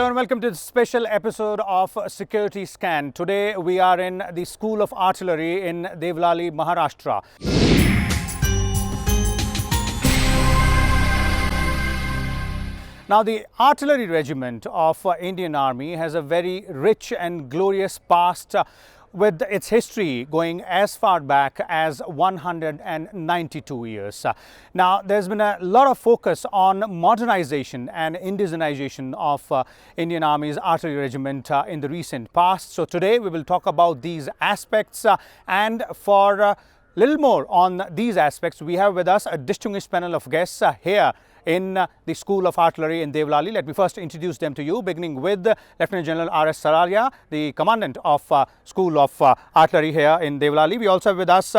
and welcome to this special episode of Security Scan. Today we are in the School of Artillery in Devlali, Maharashtra. Now, the Artillery Regiment of Indian Army has a very rich and glorious past with its history going as far back as 192 years. Now, there's been a lot of focus on modernization and indigenization of Indian Army's Artillery Regiment in the recent past. So today we will talk about these aspects and for little more on these aspects, we have with us a distinguished panel of guests here in the School of Artillery in Devlali. Let me first introduce them to you, beginning with Lieutenant General R.S. Salaria, the Commandant of School of Artillery here in Devlali. We also have with us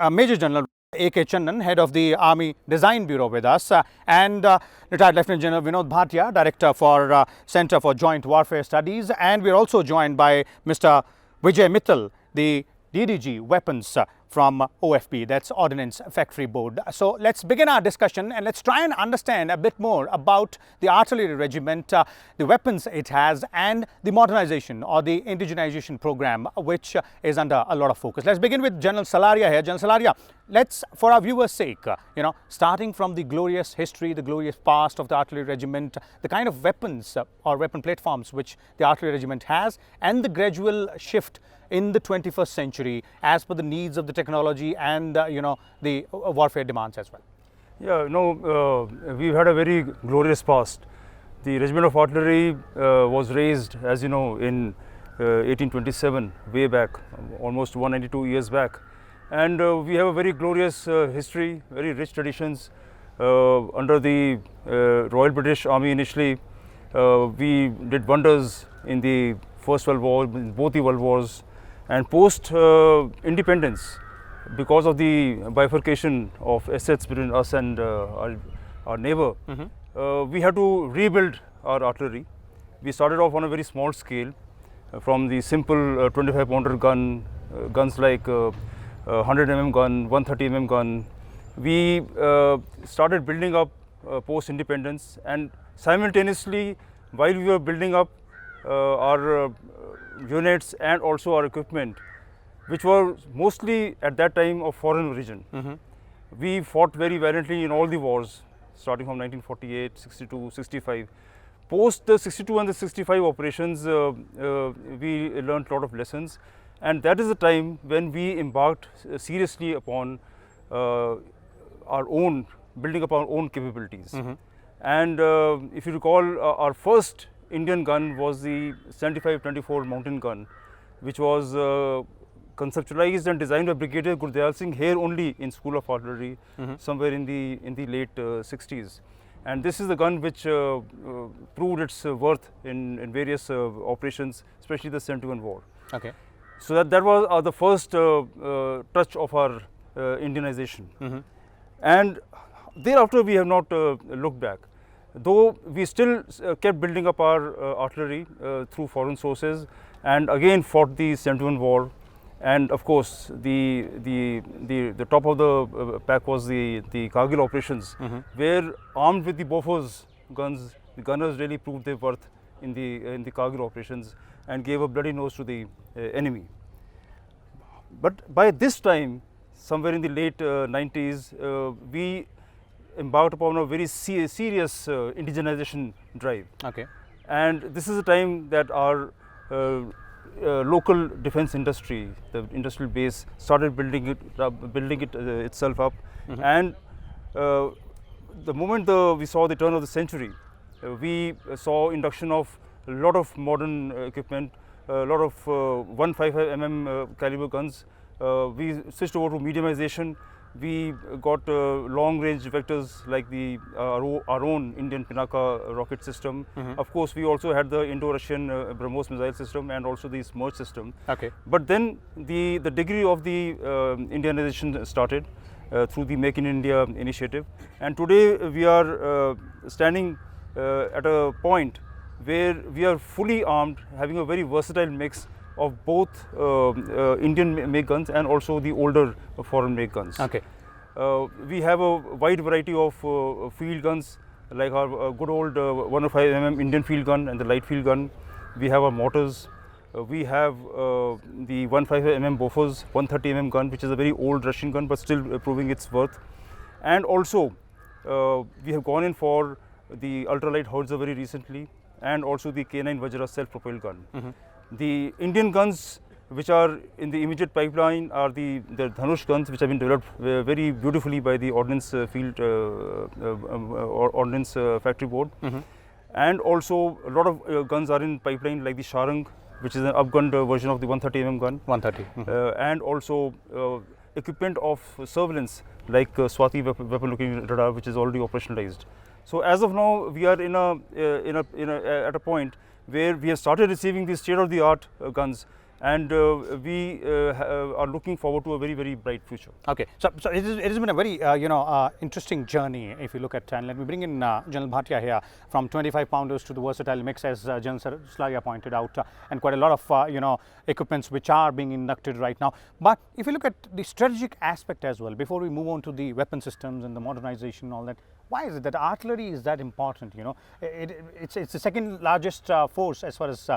Major General A.K. Channan, Head of the Army Design Bureau with us, and Retired Lieutenant General Vinod Bhatia, Director for Center for Joint Warfare Studies. And we are also joined by Mr. Vijay Mittal, the DDG Weapons from OFB, that's Ordnance Factory Board. So let's begin our discussion and let's try and understand a bit more about the Artillery Regiment, the weapons it has, and the modernization or the indigenization program, which is under a lot of focus. Let's begin with General Salaria here. General Salaria, let's, for our viewers' sake, starting from the glorious history, the glorious past of the Artillery Regiment, the kind of weapons or weapon platforms which the Artillery Regiment has, and the gradual shift in the 21st century as per the needs of the technology and the warfare demands as well. Yeah, we've had a very glorious past. The Regiment of Artillery was raised, as you know, in 1827, way back, almost 192 years back. And we have a very glorious history, very rich traditions. Under the Royal British Army initially, we did wonders in the First World War, in both the World Wars. And post independence, because of the bifurcation of assets between us and our neighbor, we had to rebuild our artillery. We started off on a very small scale, from the simple 25 pounder gun, guns like 100 mm gun, 130 mm gun. We started building up post independence, and simultaneously, while we were building up our units and also our equipment, which were mostly at that time of foreign origin. We fought very valiantly in all the wars, starting from 1948, 62, 65. Post the 62 and the 65 operations, we learned a lot of lessons, and that is the time when we embarked seriously upon our own, building up our own capabilities. And if you recall, our first Indian gun was the 75-24 mountain gun, which was conceptualized and designed by Brigadier Gurdayal Singh here only in School of Artillery, somewhere in the late 60s. And this is the gun which proved its worth in various operations, especially the 71 war. Okay. So that was the first touch of our Indianization. And thereafter we have not looked back. Though we still kept building up our artillery through foreign sources, and again fought the 71 war, and of course the top of the pack was the Kargil operations, where armed with the Bofors guns, the gunners really proved their worth in the Kargil operations and gave a bloody nose to the enemy. But by this time, somewhere in the late 90s, we embarked upon a very serious indigenization drive. Okay. And this is the time that our local defense industry, the industrial base, started building it itself up. And the moment we saw the turn of the century, we saw induction of a lot of modern equipment, a lot of 155 mm caliber guns. We switched over to mediumization. We got long-range vectors like our own Indian Pinaka rocket system. Of course, we also had the Indo-Russian BrahMos missile system and also the Smerch system. Okay. But then the degree of the Indianization started through the Make in India initiative. And today we are standing at a point where we are fully armed, having a very versatile mix of both Indian make guns and also the older foreign make guns. Okay. We have a wide variety of field guns like our good old 105 mm Indian field gun and the light field gun. We have our mortars. We have the 155 mm Bofors 130 mm gun, which is a very old Russian gun, but still proving its worth. And also, we have gone in for the ultralight howitzer very recently, and also the K9 Vajra self-propelled gun. The Indian guns which are in the immediate pipeline are the Dhanush guns, which have been developed very beautifully by the Ordnance Field Ordnance Factory Board. And also a lot of guns are in pipeline, like the Sharang, which is an upgunned version of the 130 mm gun. 130. And also equipment of surveillance like Swati weapon looking radar, which is already operationalized. So as of now, we are at a point where we have started receiving these state-of-the-art guns, and we are looking forward to a very bright future. Okay, so it has been a very interesting journey. If you look at, and let me bring in General Bhatia here, from 25 pounders to the versatile mix, as General Salaria pointed out, and quite a lot of equipments which are being inducted right now. But if you look at the strategic aspect as well, before we move on to the weapon systems and the modernization and all that, why is it that artillery is that important? It's the second largest force as far as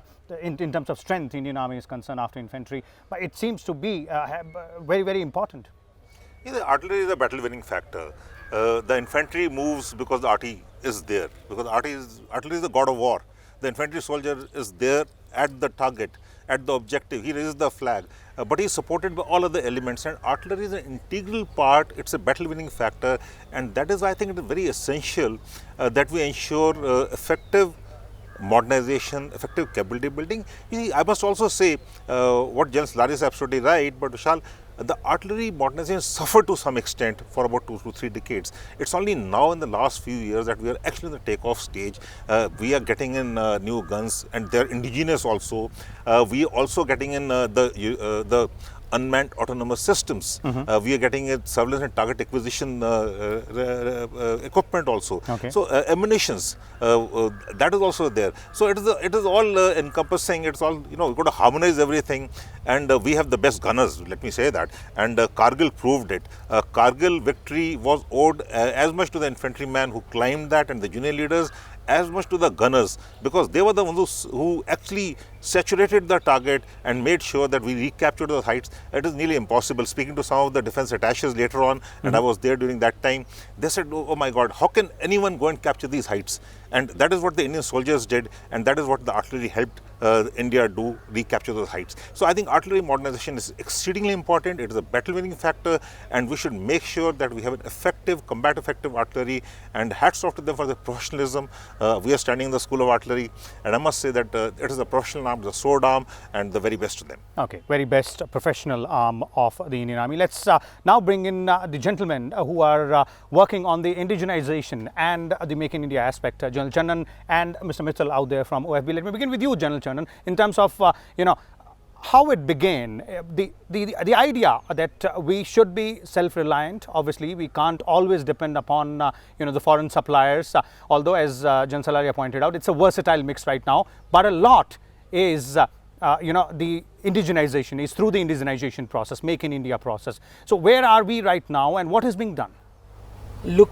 in terms of strength Indian Army is concerned after infantry, but it seems to be very important. Yeah, the artillery is a battle winning factor. The infantry moves because the artillery is there, because artillery is the god of war. The infantry soldier is there at the target, at the objective. He raises the flag, but he is supported by all other elements, and artillery is an integral part. It's a battle winning factor, and that is why I think it is very essential that we ensure effective modernization, effective capability building. You see, I must also say what General Salaria is absolutely right, but Vishal, the artillery modernization suffered to some extent for about 2 to 3 decades. It's only now in the last few years that we are actually in the takeoff stage. We are getting in new guns, and they're indigenous also. We are also getting in the unmanned autonomous systems. We are getting surveillance and target acquisition equipment also. Okay. So ammunitions, that is also there. So it is all encompassing. It's all, we've got to harmonize everything, and we have the best gunners, let me say that. And Kargil proved it. Kargil victory was owed as much to the infantrymen who climbed that and the junior leaders, as much to the gunners, because they were the ones who actually saturated the target and made sure that we recaptured the heights. It is nearly impossible. Speaking to some of the defense attaches later on, and I was there during that time, they said, oh my God, how can anyone go and capture these heights? And that is what the Indian soldiers did, and that is what the artillery helped India do, recapture those heights. So I think artillery modernization is exceedingly important. It is a battle winning factor, and we should make sure that we have an effective, combat effective artillery, and hats off to them for their professionalism. We are standing in the school of artillery, and I must say that it is a professional arm, the sword arm, and the very best to them. Okay, very best professional arm of the Indian Army. Let's now bring in the gentlemen who are working on the indigenization and the Make in India aspect, General Channan and Mr. Mittal out there from OFB. Let me begin with you, General Channan, in terms of how it began, the idea that we should be self-reliant. Obviously, we can't always depend upon the foreign suppliers. Although, as General Salaria pointed out, it's a versatile mix right now. But a lot is the indigenization is through the indigenization process, Make in India process. So, where are we right now, and what is being done? Look,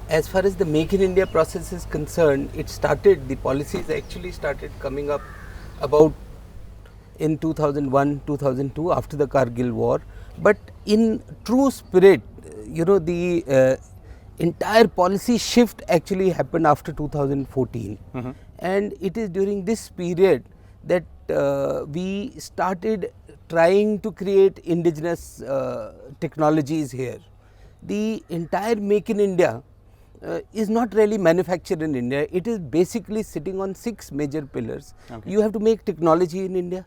as far as the Make in India process is concerned, the policies actually started coming up about in 2001, 2002 after the Kargil war. But in true spirit, the entire policy shift actually happened after 2014. And it is during this period that we started trying to create indigenous technologies here. The entire Make in India is not really manufactured in India. It is basically sitting on 6 major pillars. Okay. You have to make technology in India.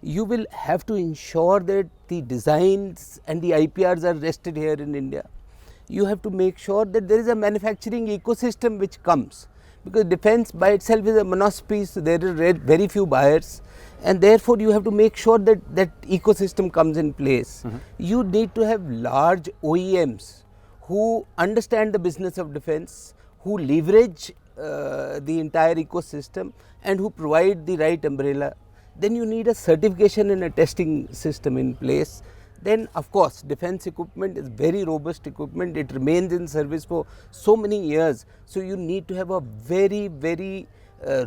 You will have to ensure that the designs and the IPRs are rested here in India. You have to make sure that there is a manufacturing ecosystem which comes, because defense by itself is a monopoly, so there are very few buyers, and therefore you have to make sure that that ecosystem comes in place. You need to have large OEMs who understand the business of defense, who leverage the entire ecosystem, and who provide the right umbrella. Then you need a certification and a testing system in place. then of course defense equipment is very robust equipment, it remains in service for so many years. So you need to have a very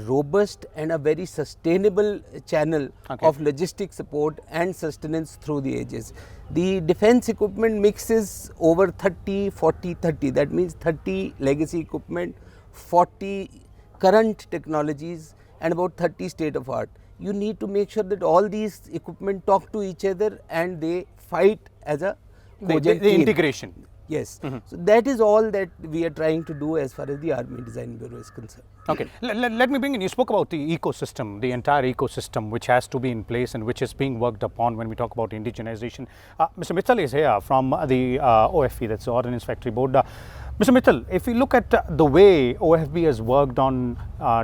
robust and a very sustainable channel of logistic support and sustenance through the ages. The defense equipment mix is over 30, 40, 30, that means 30 legacy equipment, 40 current technologies and about 30 state of art. You need to make sure that all these equipment talk to each other and they fight as a cogent the team. integration. Yes. So that is all that we are trying to do as far as the Army Design Bureau is concerned. Okay, let me bring in, you spoke about the ecosystem, the entire ecosystem which has to be in place and which is being worked upon when we talk about indigenization. Mr. Mittal is here from the OFB, that's the Ordnance Factory Board. Mr. Mittal, if we look at the way OFB has worked on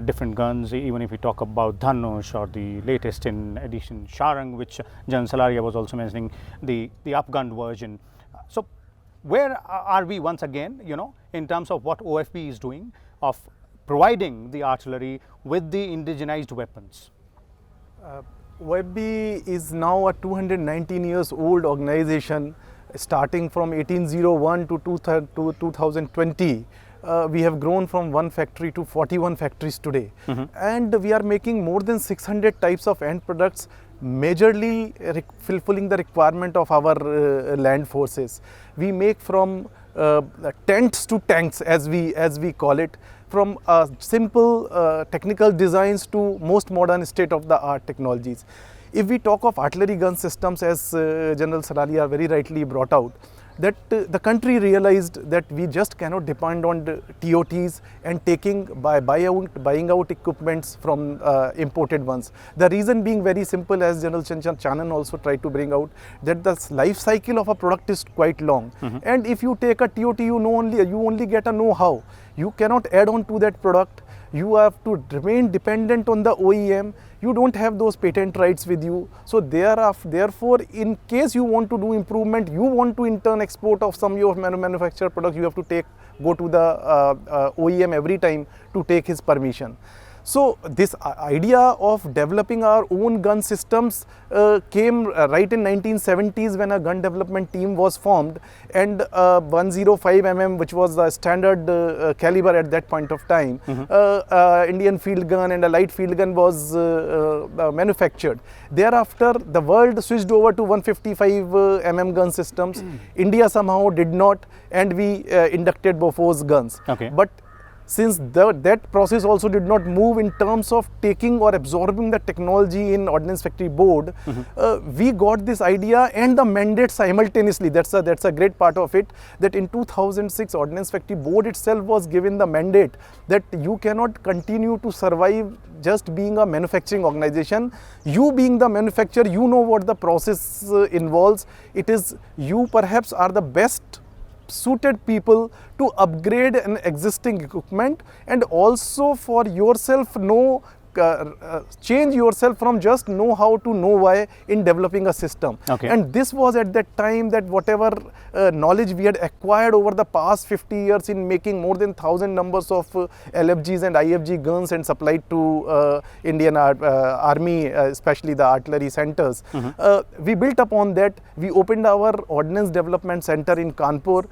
different guns, even if we talk about Dhanush or the latest in edition Sharang, which General Salaria was also mentioning, the upgunned version. So where are we once again, you know, in terms of what OFB is doing of providing the artillery with the indigenized weapons? OFB is now a 219 years old organization. Starting from 1801 to 2020, we have grown from 1 factory to 41 factories today. And we are making more than 600 types of end products, majorly fulfilling the requirement of our land forces. We make from tents to tanks, as we call it, from simple technical designs to most modern state-of-the-art technologies. If we talk of artillery gun systems, as General Salaria very rightly brought out, that the country realized that we just cannot depend on the TOTs and buying out equipments from imported ones. The reason being very simple, as General Channan also tried to bring out, that the life cycle of a product is quite long. And if you take a TOT, you only get a know-how. You cannot add on to that product. You have to remain dependent on the OEM. You don't have those patent rights with you. So therefore, in case you want to do improvement, you want to in turn export of some of your manufactured products, you have to go to the OEM every time to take his permission. So this idea of developing our own gun systems came right in 1970s when a gun development team was formed, and 105 mm, which was the standard caliber at that point of time, Indian field gun and a light field gun was manufactured. Thereafter, the world switched over to 155 mm gun systems. India somehow did not, and we inducted Bofor's guns. But since that process also did not move in terms of taking or absorbing the technology in Ordnance Factory Board, we got this idea and the mandate simultaneously. That's a great part of it, that in 2006 Ordnance Factory Board itself was given the mandate that you cannot continue to survive just being a manufacturing organization. You being the manufacturer, you know what the process involves. It is you perhaps are the best suited people to upgrade an existing equipment and also for yourself change yourself from just know how to know why in developing a system. And this was at that time that whatever knowledge we had acquired over the past 50 years in making more than 1,000 numbers of LFGs and IFG guns and supplied to Indian Army, especially the artillery centers. We built upon that. We opened our Ordnance Development Center in Kanpur,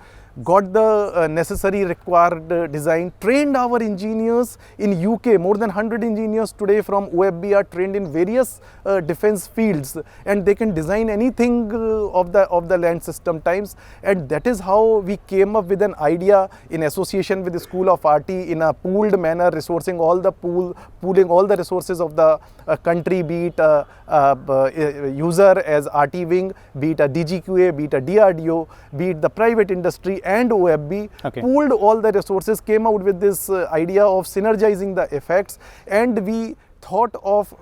got the necessary required design, trained our engineers in UK. More than 100 engineers today from OFB are trained in various defense fields, and they can design anything of the land system times. And that is how we came up with an idea in association with the School of RT in a pooled manner, resourcing all the pooling all the resources of the country, be it user as RT wing, be it a DGQA, be it a DRDO, be it the private industry and OFB, pooled all the resources, came out with this idea of synergizing the effects, and we thought of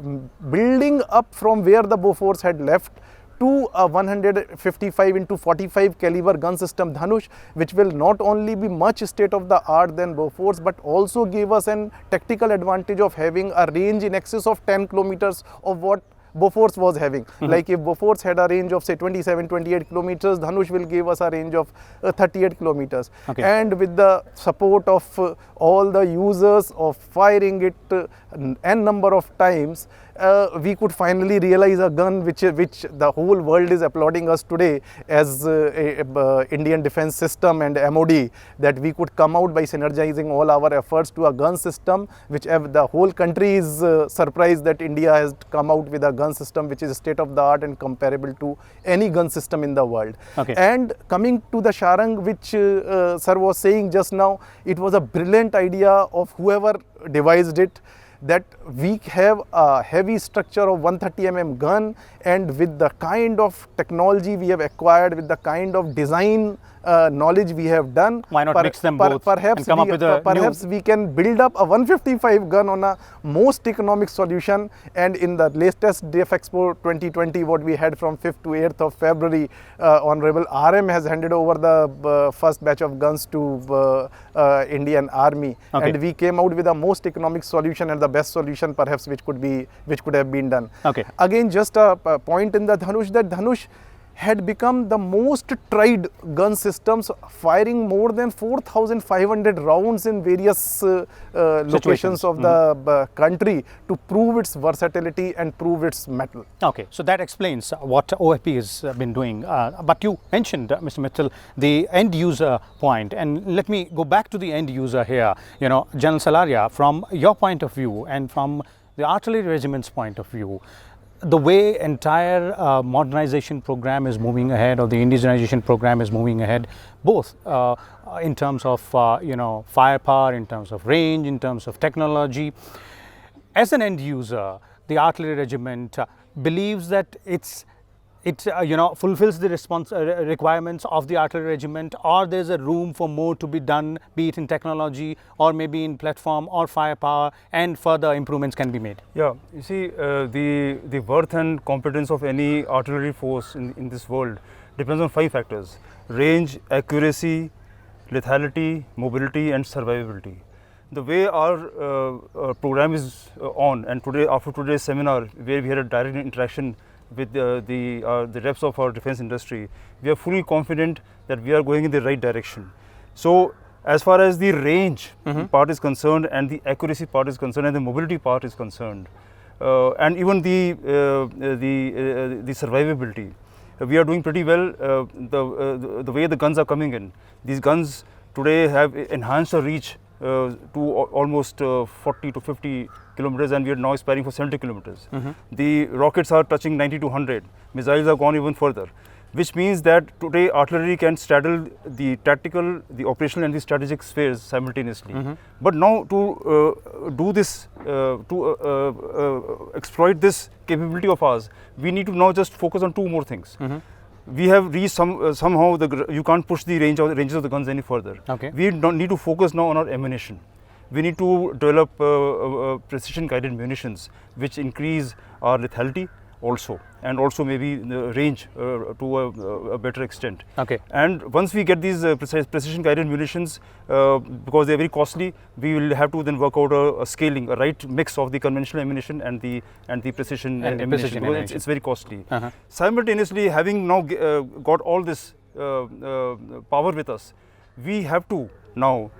building up from where the Bofors had left to a 155 into 45 caliber gun system Dhanush, which will not only be much state of the art than Bofors, but also give us an tactical advantage of having a range in excess of 10 kilometers of what Bofors was having. Like if Bofors had a range of say 27, 28 kilometers, Dhanush will give us a range of 38 kilometers. And with the support of all the users of firing it n number of times, we could finally realize a gun which the whole world is applauding us today as Indian defense system and MOD, that we could come out by synergizing all our efforts to a gun system which the whole country is surprised that India has come out with a gun system which is state of the art and comparable to any gun system in the world. Okay. And coming to the Sharang, which sir was saying just now, it was a brilliant idea of whoever devised it, that we have a heavy structure of 130 mm gun, and with the kind of technology we have acquired, with the kind of design knowledge we have done, why not mix them both perhaps and come up with a we can build up a 155 gun on a most economic solution. And in the latest DEF Expo 2020, what we had from 5th to 8th of February, Honorable RM has handed over the first batch of guns to Indian Army, Okay. and we came out with a most economic solution and the best solution perhaps which could have been done. Okay. Again, just a point in the Dhanush, that Dhanush had become the most tried gun systems, firing more than 4,500 rounds in various locations of the country to prove its versatility and prove its mettle. Okay, so that explains what OFP has been doing. But you mentioned, Mr. Mittal, the end user point, and let me go back to the end user here. You know, General Salaria, from your point of view and from the artillery regiment's point of view, the way entire modernization program is moving ahead, or the indigenization program is moving ahead, both in terms of firepower, in terms of range, in terms of technology. As an end user, the artillery regiment believes that it fulfills the requirements of the artillery regiment, or there's a room for more to be done, be it in technology or maybe in platform or firepower, and further improvements can be made. Yeah, you see, the worth and competence of any artillery force in this world depends on 5 factors: range, accuracy, lethality, mobility, and survivability. The way our program is on, and today, after today's seminar, where we had a direct interaction with the reps of our defense industry, we are fully confident that we are going in the right direction. So, as far as the range part is concerned, and the accuracy part is concerned, and the mobility part is concerned, and even the survivability, we are doing pretty well. The way the guns are coming in, these guns today have enhanced the reach to almost 40 to 50 kilometers, and we are now aspiring for 70 kilometers. The rockets are touching 90 to 100. Missiles have gone even further, which means that today artillery can straddle the tactical, the operational, and the strategic spheres simultaneously. But now to do this, to exploit this capability of ours, we need to now just focus on 2 more things. We have reached somehow you can't push the ranges of the guns any further. Okay. We don't need to focus now on our ammunition. We need to develop precision guided munitions which increase our lethality also, and also maybe the range to a better extent. Okay. And once we get these precision guided munitions, because they are very costly, we will have to then work out a scaling, a right mix of the conventional ammunition and the precision ammunition, because it's very costly. Simultaneously, having now got all this power with us, we have to now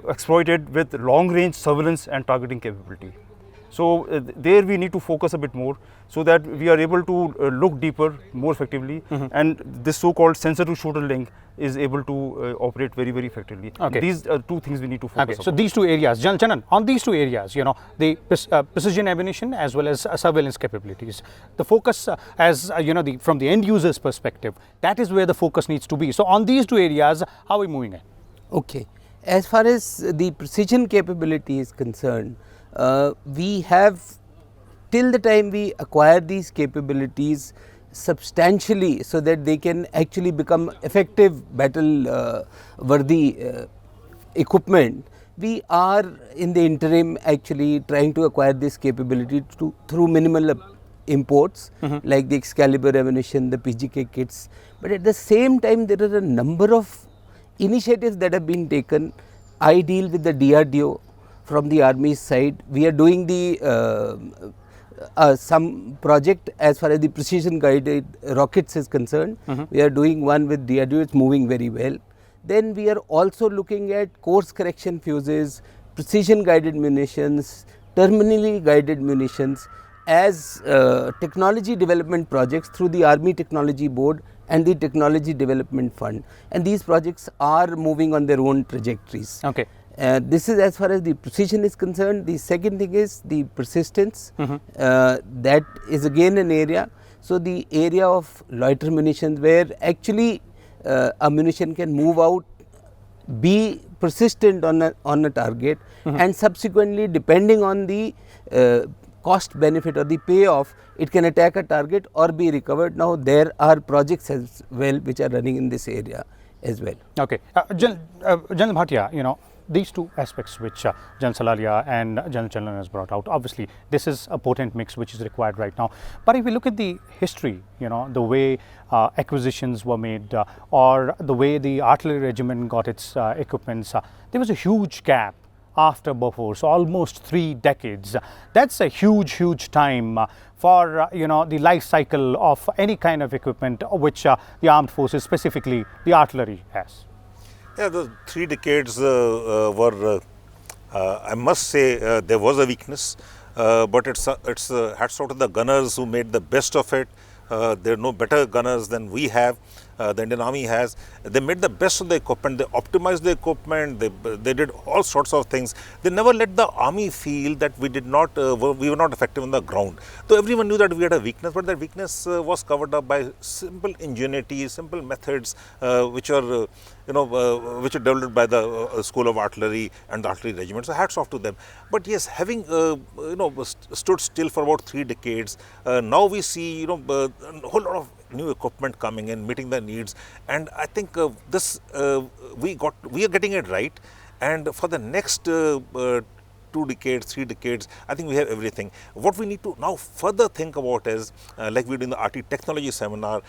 exploit it with long range surveillance and targeting capability. So there we need to focus a bit more, so that we are able to look deeper more effectively, and this so-called sensor to shooter link is able to operate very, very effectively. Okay. These are 2 things we need to focus on. So these 2 areas, Channan, on these 2 areas, the precision ammunition as well as surveillance capabilities, the focus from the end user's perspective, that is where the focus needs to be. So on these 2 areas, how are we moving ahead? Okay. As far as the precision capability is concerned, we have, till the time we acquire these capabilities substantially, so that they can actually become effective battle worthy equipment, we are in the interim actually trying to acquire this capability through minimal imports, like the Excalibur ammunition, the PGK kits. But at the same time, there are a number of initiatives that have been taken. I deal with the DRDO from the Army's side. We are doing the some project as far as the precision guided rockets is concerned. We are doing one with DRDO, it's moving very well. Then we are also looking at course correction fuses, precision guided munitions, terminally guided munitions, as technology development projects through the Army Technology Board and the Technology Development Fund, and these projects are moving on their own trajectories. Okay. This is as far as the precision is concerned. The second thing is the persistence. That is again an area. So, the area of loiter munitions, where actually a munition can move out, be persistent on a target, and subsequently, depending on the cost benefit or the payoff, it can attack a target or be recovered. Now, there are projects as well which are running in this area as well. Okay. General Bhatia, you know, these two aspects which General Salaria and General Channan has brought out, obviously this is a potent mix which is required right now. But if we look at the history, you know, the way acquisitions were made or the way the artillery regiment got its equipments, there was a huge gap after Bofors, almost 3 decades. That's a huge time for you know, the life cycle of any kind of equipment which the armed forces, specifically the artillery, has. Yeah, the 3 decades were, I must say, there was a weakness, but it's hats off to the gunners who made the best of it. There are no better gunners than we have, the Indian Army has. They made the best of the equipment, they optimized the equipment, they did all sorts of things. They never let the army feel that we were not effective on the ground. So everyone knew that we had a weakness, but that weakness was covered up by simple ingenuity, simple methods which are which are developed by the School of Artillery and the Artillery Regiment. So hats off to them. But yes, having stood still for about 3 decades, now we see a whole lot of new equipment coming in, meeting the needs, and I think we are getting it right. And for the next 2 decades, 3 decades, I think we have everything. What we need to now further think about is, like we did in the RT Technology Seminar,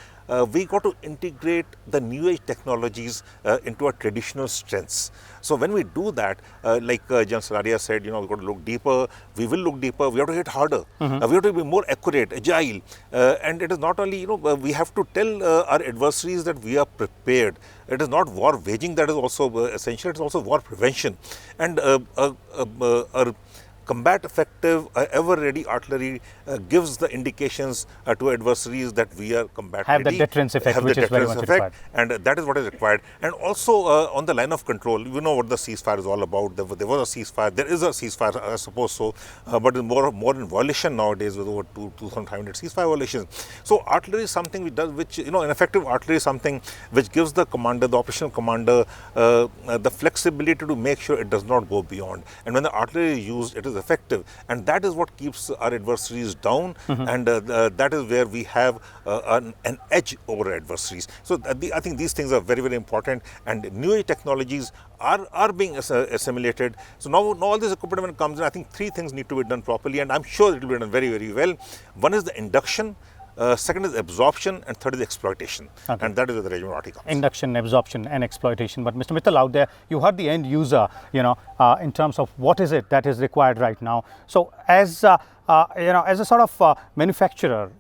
we got to integrate the new age technologies into our traditional strengths. So when we do that, like General Salaria said, we've got to look deeper, we will look deeper, we have to hit harder, we have to be more accurate, agile, and it is not only, we have to tell our adversaries that we are prepared. It is not war waging that is also essential, it is also war prevention. And combat effective, ever ready artillery gives the indications to adversaries that we are combat have ready. The deterrence effect, which is very much required. And that is what is required. And also on the line of control, you know what the ceasefire is all about. There was a ceasefire, there is a ceasefire, I suppose so, but more in violation nowadays with over 2,500 ceasefire violations. So artillery is something which an effective artillery is something which gives the commander, the operational commander, the flexibility to make sure it does not go beyond. And when the artillery is used, it is effective, and that is what keeps our adversaries down, and that is where we have an edge over adversaries. So I think these things are very important, and new age technologies are being assimilated. So now all this equipment, when it comes in, I think 3 things need to be done properly, and I'm sure it will be done very well. One is the induction, second is absorption, and third is exploitation. Okay. And that is where the regiment RT comes. Induction, absorption and exploitation. But Mr. Mittal, out there, you heard the end user, in terms of what is it that is required right now. So as as a sort of manufacturer,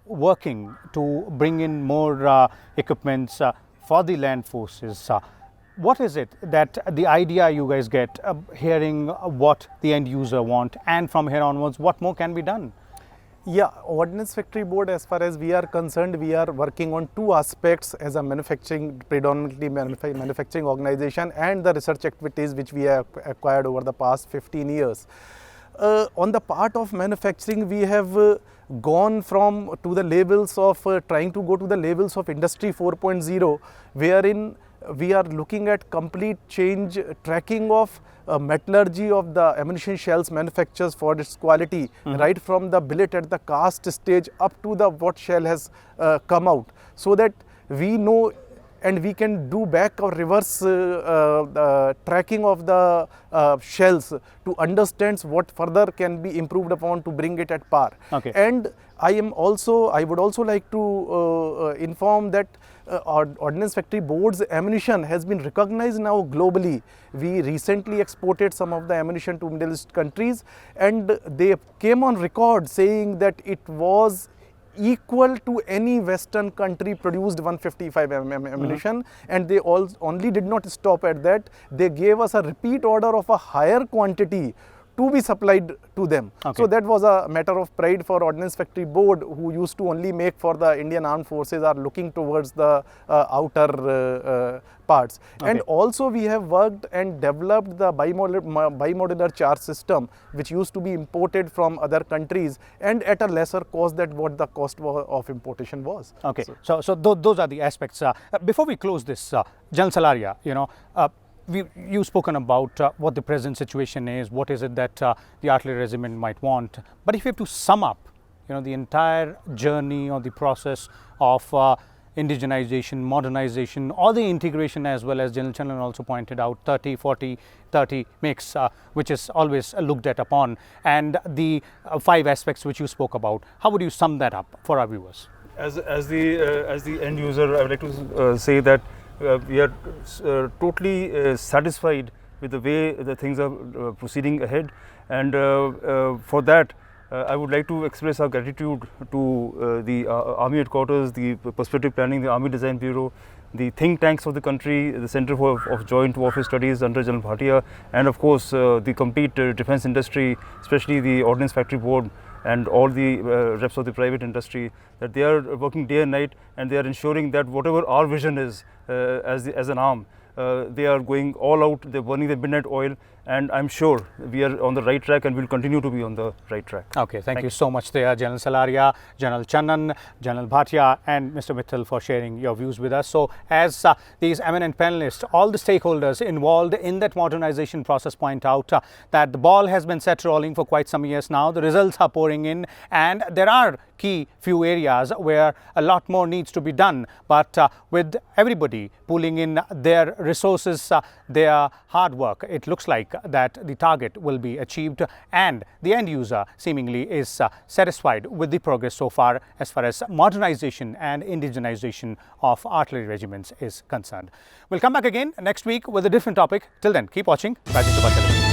working to bring in more equipments for the land forces, what is it that the idea you guys get, hearing what the end user want, and from here onwards, what more can be done? Yeah, Ordnance Factory Board, as far as we are concerned, we are working on 2 aspects as a predominantly manufacturing organization, and the research activities which we have acquired over the past 15 years. On the part of manufacturing, we have gone to the levels of trying to go to the levels of Industry 4.0, wherein we are looking at complete change, tracking of metallurgy of the ammunition shells manufactures for its quality, right from the billet at the cast stage up to the what shell has come out, so that we know and we can do back or reverse tracking of the shells to understand what further can be improved upon to bring it at par. Okay. And I would also like to inform that Ordnance Factory Board's ammunition has been recognized now globally. We recently exported some of the ammunition to Middle East countries, and they came on record saying that it was equal to any Western country produced 155 mm ammunition, and they only did not stop at that. They gave us a repeat order of a higher quantity to be supplied to them. Okay. So that was a matter of pride for Ordnance Factory Board, who used to only make for the Indian Armed Forces, are looking towards the outer parts. Okay. And also we have worked and developed the bimodular charge system, which used to be imported from other countries and at a lesser cost than what the cost of importation was. Okay, so those are the aspects. Before we close this, General Salaria, you've spoken about what the present situation is, what is it that the artillery regiment might want. But if you have to sum up, the entire journey or the process of indigenization, modernization, or the integration, as well as General Channan also pointed out, 30, 40, 30 mix, which is always looked at upon, and the 5 aspects which you spoke about, how would you sum that up for our viewers? As the end user, I would like to say that we are totally satisfied with the way the things are proceeding ahead, and for that I would like to express our gratitude to the Army Headquarters, the Perspective Planning, the Army Design Bureau, the think tanks of the country, the Center of Joint Warfare Studies under General Bhatia, and of course the complete defense industry, especially the Ordnance Factory Board and all the reps of the private industry, that they are working day and night, and they are ensuring that whatever our vision is as an arm, they are going all out, they are burning the midnight oil, and I'm sure we are on the right track and will continue to be on the right track. Okay, thank you so much there, General Salaria, General Channan, General Bhatia, and Mr. Mittal for sharing your views with us. So, as these eminent panelists, all the stakeholders involved in that modernization process point out that the ball has been set rolling for quite some years now, the results are pouring in, and there are key few areas where a lot more needs to be done, but with everybody pulling in their resources, their hard work, it looks like that the target will be achieved, and the end user seemingly is satisfied with the progress so far as modernization and indigenization of artillery regiments is concerned. We'll come back again next week with a different topic. Till then, keep watching Rajendra Bhatia.